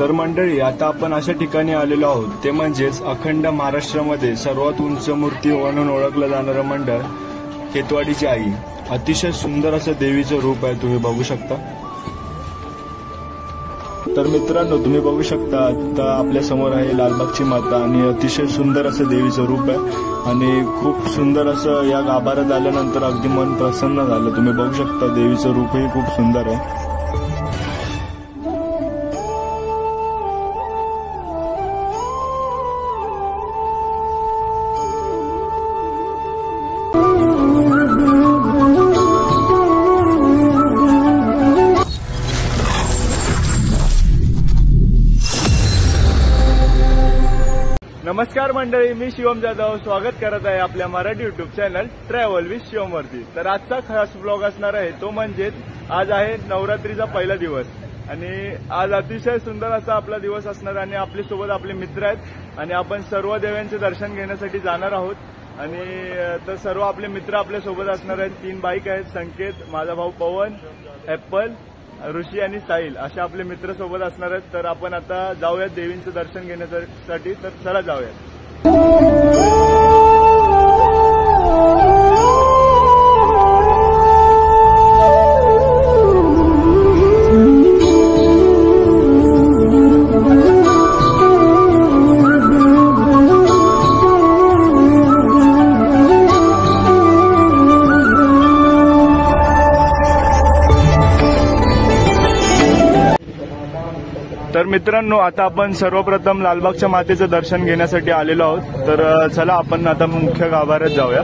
तर मंडळी, आता आपण अशा ठिकाणी आलेलो आहोत, ते म्हणजेच अखंड महाराष्ट्रामध्ये सर्वात उंच मूर्ती म्हणून ओळखलं जाणारं मंडळ खेतवाडीची आई. अतिशय सुंदर असं देवीचं रूप आहे, तुम्ही बघू शकता. तर मित्रांनो, तुम्ही बघू शकता आता आपल्या समोर आहे लालबागची माता आणि अतिशय सुंदर असं देवीचं रूप आहे आणि खूप सुंदर असं या गाभाऱ्यात आल्यानंतर अगदी मन प्रसन्न झालं. तुम्ही बघू शकता देवीचं रूपही खूप सुंदर आहे. नमस्कार मंडळी, मी शिवम जाधव स्वागत करत आहे आपल्या Marathi YouTube channel travel with Shivam वरती. तर आजचा खास ब्लॉग असणार आहे तो म्हणजेच आज आहे नवरात्रीचा पहिला दिवस आणि आज अतिशय सुंदर असा आपला दिवस असणार आणि आपल्या सोबत आपले मित्र आहेत आणि आपण सर्व देवांचे दर्शन घेण्यासाठी जाणार आहोत. आणि तर सर्व आपले मित्र आपल्या सोबत असणार आहेत. 3 बाईक आहेत, संकेत, माझा भाऊ पवन, ऍपल, ऋषी आणि साहिल असे आपले मित्र सोबत असणार आहेत. तर आपण आता जाऊयात देवींचं दर्शन घेण्यासाठी. तर चला जाऊयात. तर मित्रांनो, आता आपण सर्वप्रथम लालबागच्या मातेचं दर्शन घेण्यासाठी आलेलो आहोत. तर चला आपण आता मुख्य गाभाऱ्यात जाऊया.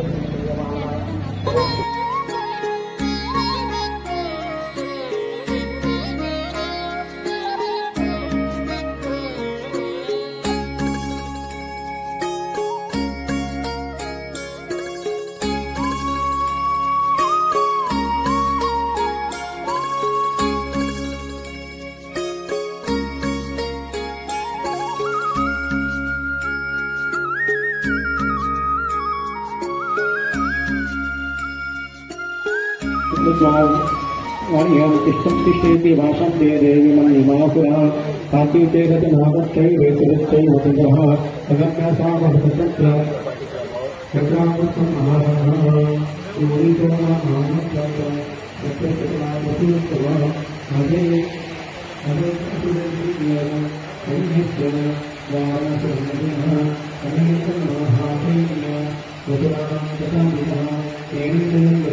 तिष्ठन्ति भाषं ते देवी मन्यमासुरः कान्तिते गतनागत्यै वेतरत्यै मतगः जगन्नाथामहतसत्य चक्रामृतं महाराः योनितोमानन्दः सत्यसतनामसुरः अजे अजेतुरेन्द्रियः संहित्यः वारसुरः अनेकं महातेय वदनां तथाविधः तेनैव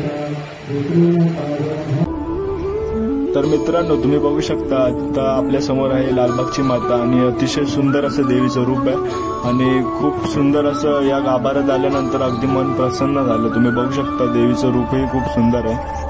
तर मित्रांनो, तुम्ही बघू शकता आता आपल्या समोर आहे लालबागची माता आणि अतिशय सुंदर असं देवीचं रूप आहे आणि खूप सुंदर असं या गाभाऱ्यात आल्यानंतर अगदी मन प्रसन्न झालं. तुम्ही बघू शकता देवीचं रूपही खूप सुंदर आहे.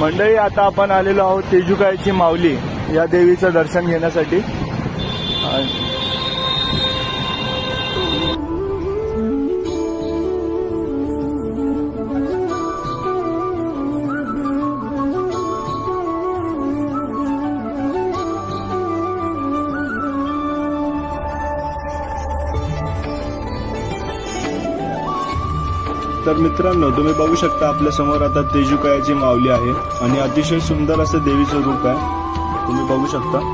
मंडळी, आता आपण आलेलो आहोत तेजुकाईची माऊली या देवीचं दर्शन घेण्यासाठी. तर मित्रांनो, तुम्ही बघू शकता आपल्या समोर आता तेजुकाईची माऊली आहे आणि अतिशय सुंदर असं देवीचं रूप आहे, तुम्ही बघू शकता.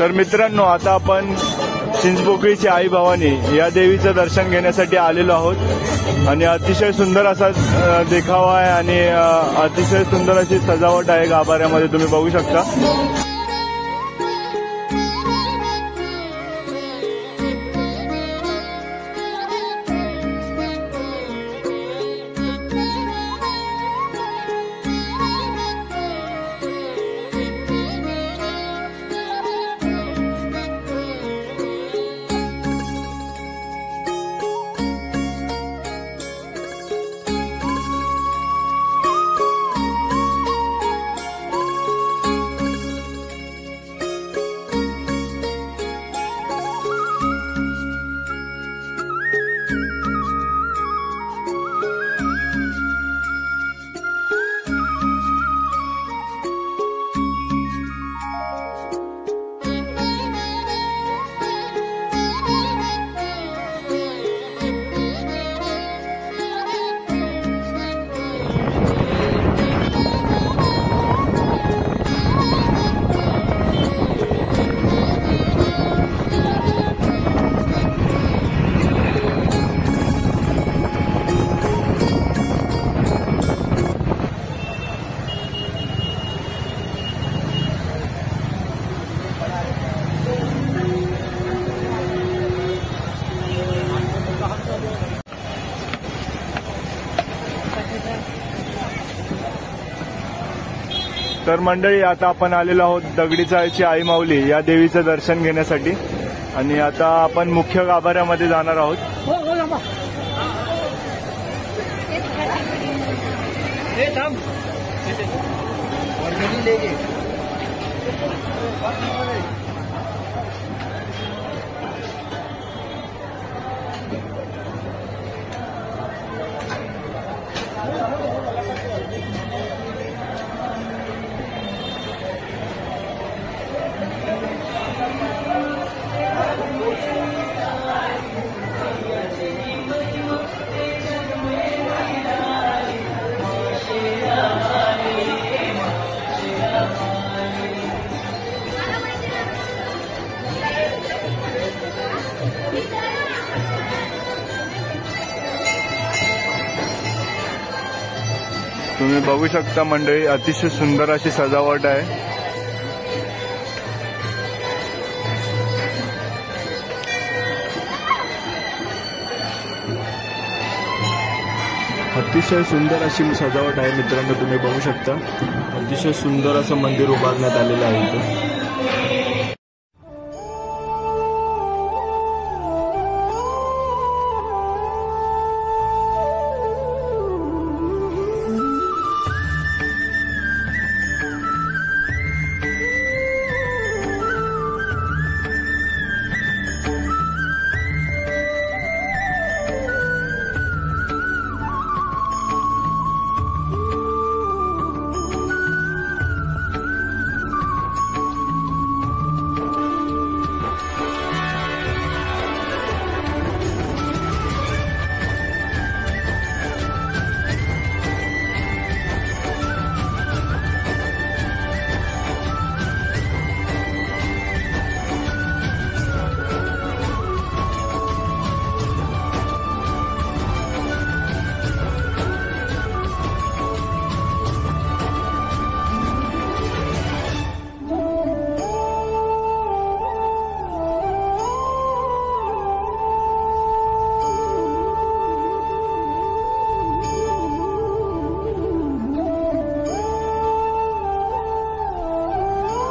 तर मित्रांनो, आता आपण चिंचपोकळीची आई भवानी या देवीचं दर्शन घेण्यासाठी आलेलो आहोत आणि अतिशय सुंदर असा देखावा आहे आणि अतिशय सुंदर अशी सजावट आहे गाभाऱ्यामध्ये, तुम्ही बघू शकता। तर मंडळी, आता आपण आलेलो आहोत दगडी चाळीची आई माऊली या देवीचं दर्शन घेण्यासाठी आणि आता आपण मुख्य गाभाऱ्यामध्ये जाणार आहोत। तुम्ही बघू शकता मंडळी, अतिशय सुंदर अशी सजावट आहे। अतिशय सुंदर अशी सजावट आहे मित्रांनो, तुम्ही बघू शकता। अतिशय सुंदर असं मंदिर उभारण्यात आलेलं आहे इथे।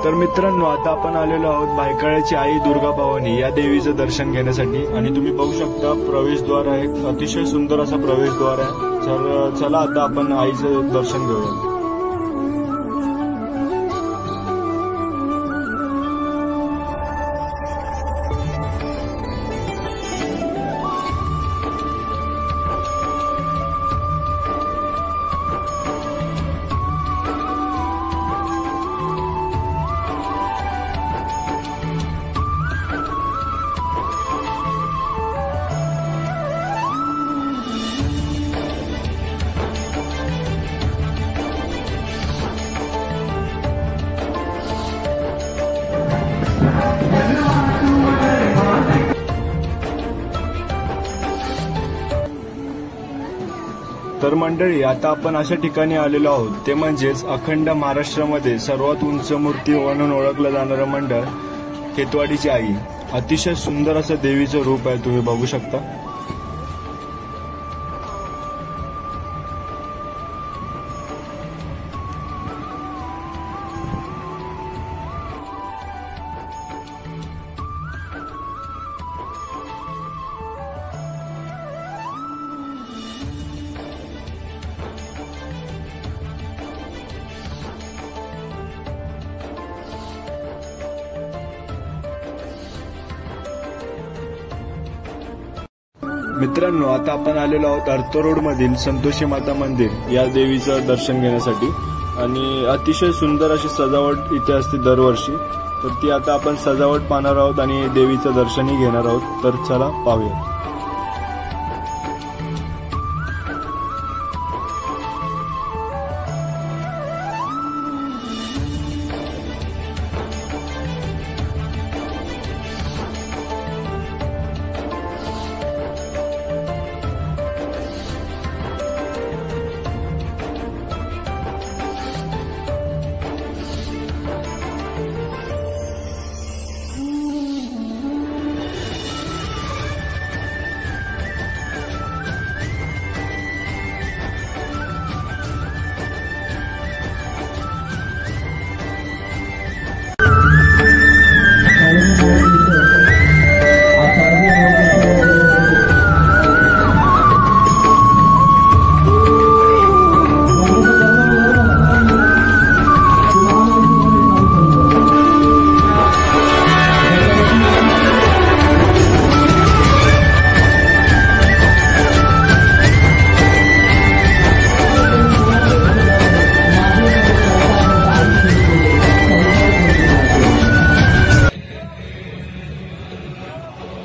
तर मित्रांनो, आता आपण आलेलो आहोत भायखळ्याची आई दुर्गा भवानी या देवीचं दर्शन घेण्यासाठी आणि तुम्ही बघू शकता प्रवेशद्वार आहे, अतिशय सुंदर असा प्रवेशद्वार आहे। तर चला आता आपण आईचं दर्शन घेऊया। तर मंडळी, आता आपण अशा ठिकाणी आलेलो आहोत, ते म्हणजेच अखंड महाराष्ट्रामध्ये सर्वात उंच मूर्ती म्हणून ओळखलं जाणारं मंडळ खेतवाडीची आई. अतिशय सुंदर असं देवीचं रूप आहे, तुम्ही बघू शकता. मित्रांनो, आता आपण आलेलो आहोत अर्तो रोड मधील संतोषी माता मंदिर या देवीचं दर्शन घेण्यासाठी. आणि अतिशय सुंदर अशी सजावट इथे असते दरवर्षी. तर ती आता आपण सजावट पाहणार आहोत आणि देवीचं दर्शनही घेणार आहोत. तर चला पाहूया.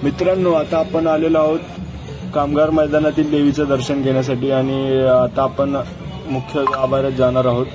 मित्रांनो, आता आपण आलेलो आहोत कामगार मैदानातील देवीचं दर्शन घेण्यासाठी आणि आता आपण मुख्य गाभाऱ्यात जाणार आहोत.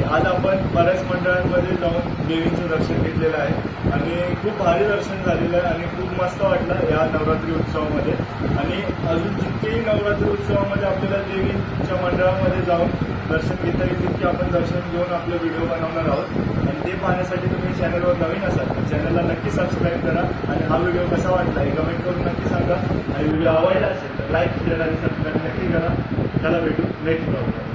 आज आपण बऱ्याच मंडळांमध्ये जाऊन देवीचं दर्शन घेतलेलं आहे आणि खूप भारी दर्शन झालेलं आहे आणि खूप मस्त वाटलं या नवरात्री उत्सवामध्ये. आणि अजून जितकेही नवरात्री उत्सवामध्ये आपल्याला देवीच्या मंडळामध्ये जाऊन दर्शन घेता येईल तितके आपण दर्शन घेऊन आपले व्हिडिओ बनवणार आहोत. आणि ते पाहण्यासाठी तुम्ही चॅनलवर नवीन असाल तर चॅनलला नक्की सबस्क्राईब करा आणि हा व्हिडिओ कसा वाटला हे कमेंट करून नक्की सांगा. आणि व्हिडिओ आवडला असेल तर लाईक शेअर आणि सबस्क्राईब नक्की करा. चला भेटू नेक्स्ट ब्लॉगमध्ये.